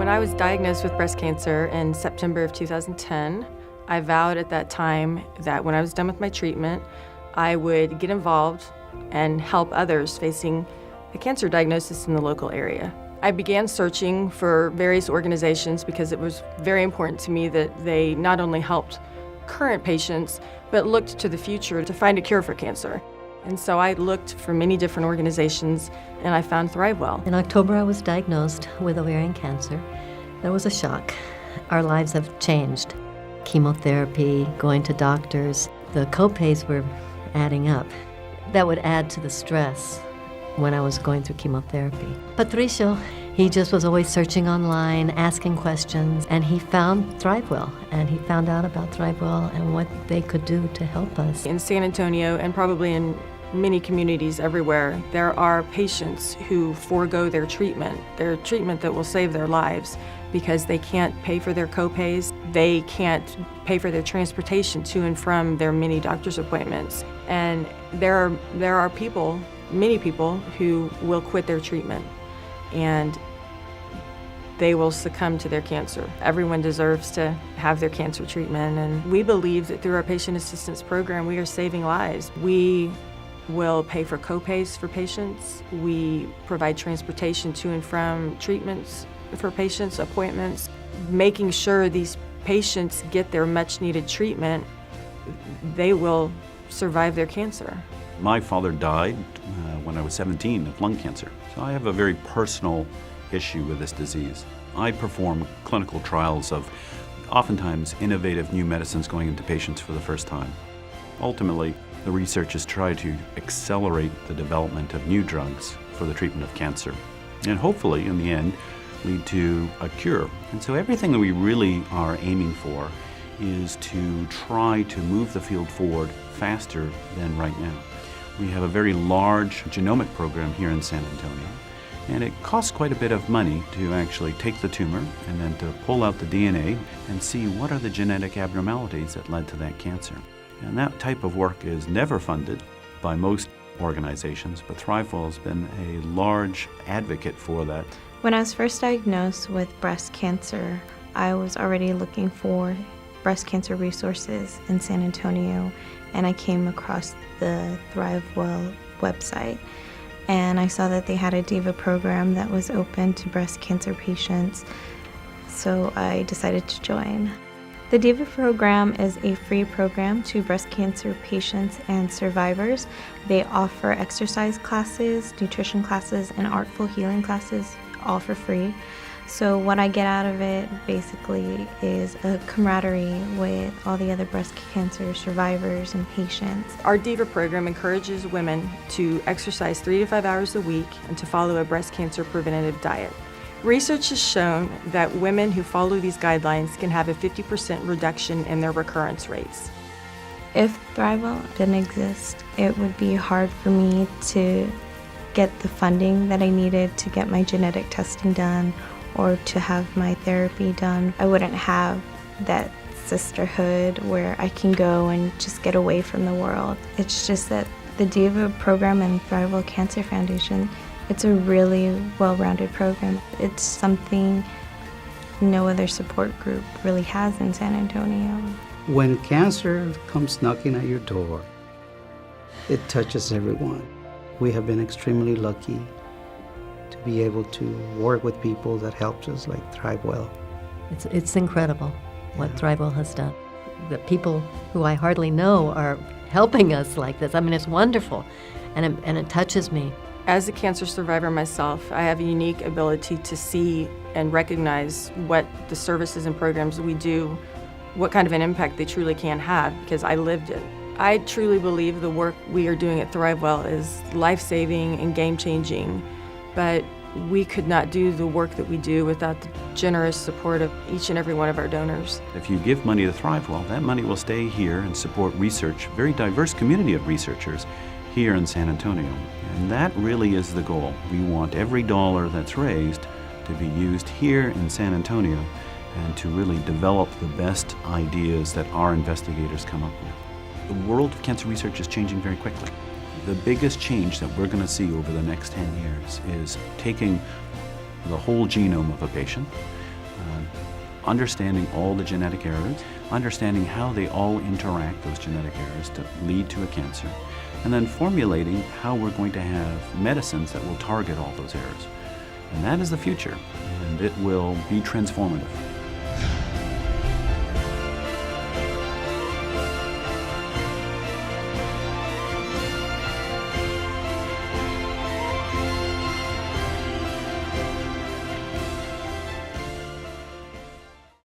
When I was diagnosed with breast cancer in September of 2010, I vowed at that time that when I was done with my treatment, I would get involved and help others facing a cancer diagnosis in the local area. I began searching for various organizations because it was very important to me that they not only helped current patients, but looked to the future to find a cure for cancer. And so I looked for many different organizations, and I found Thrivewell. In October, I was diagnosed with ovarian cancer. That was a shock. Our lives have changed. Chemotherapy, going to doctors, the co-pays were adding up. That would add to the stress when I was going through chemotherapy. Patricio, he just was always searching online, asking questions, and he found Thrivewell, and he found out about Thrivewell and what they could do to help us. In San Antonio, and probably in many communities everywhere, there are patients who forego their treatment that will save their lives, because they can't pay for their co-pays, they can't pay for their transportation to and from their many doctor's appointments. And there are people, many people, who will quit their treatment and they will succumb to their cancer. Everyone deserves to have their cancer treatment, and we believe that through our patient assistance program, we are saving lives. We will pay for co-pays for patients. We provide transportation to and from treatments for patients, appointments, making sure these patients get their much-needed treatment. They will survive their cancer. My father died when I was 17 of lung cancer, so I have a very personal issue with this disease. I perform clinical trials of oftentimes innovative new medicines going into patients for the first time. Ultimately, the researchers try to accelerate the development of new drugs for the treatment of cancer, and hopefully, in the end, lead to a cure. And so everything that we really are aiming for is to try to move the field forward faster than right now. We have a very large genomic program here in San Antonio, and it costs quite a bit of money to actually take the tumor and then to pull out the DNA and see what are the genetic abnormalities that led to that cancer. And that type of work is never funded by most organizations, but Thrivewell has been a large advocate for that. When I was first diagnosed with breast cancer, I was already looking for breast cancer resources in San Antonio, and I came across the Thrivewell website, and I saw that they had a DIVA program that was open to breast cancer patients, so I decided to join. The DIVA program is a free program to breast cancer patients and survivors. They offer exercise classes, nutrition classes, and artful healing classes, all for free. So what I get out of it basically is a camaraderie with all the other breast cancer survivors and patients. Our DIVA program encourages women to exercise 3 to 5 hours a week and to follow a breast cancer preventative diet. Research has shown that women who follow these guidelines can have a 50% reduction in their recurrence rates. If Thrivewell didn't exist, it would be hard for me to get the funding that I needed to get my genetic testing done or to have my therapy done. I wouldn't have that sisterhood where I can go and just get away from the world. It's just that the DIVA program and Thrivewell Cancer Foundation, it's a really well-rounded program. It's something no other support group really has in San Antonio. When cancer comes knocking at your door, it touches everyone. We have been extremely lucky to be able to work with people that help us, like Thrivewell. It's incredible what Thrivewell has done. The people who I hardly know are helping us like this. I mean, it's wonderful, and it touches me. As a cancer survivor myself, I have a unique ability to see and recognize what the services and programs we do, what kind of an impact they truly can have, because I lived it. I truly believe the work we are doing at Thrivewell is life-saving and game-changing, but we could not do the work that we do without the generous support of each and every one of our donors. If you give money to Thrivewell, that money will stay here and support research, a very diverse community of researchers here in San Antonio. And that really is the goal. We want every dollar that's raised to be used here in San Antonio and to really develop the best ideas that our investigators come up with. The world of cancer research is changing very quickly. The biggest change that we're going to see over the next 10 years is taking the whole genome of a patient, understanding all the genetic errors, understanding how they all interact, those genetic errors, to lead to a cancer, and then formulating how we're going to have medicines that will target all those errors. And that is the future, and it will be transformative.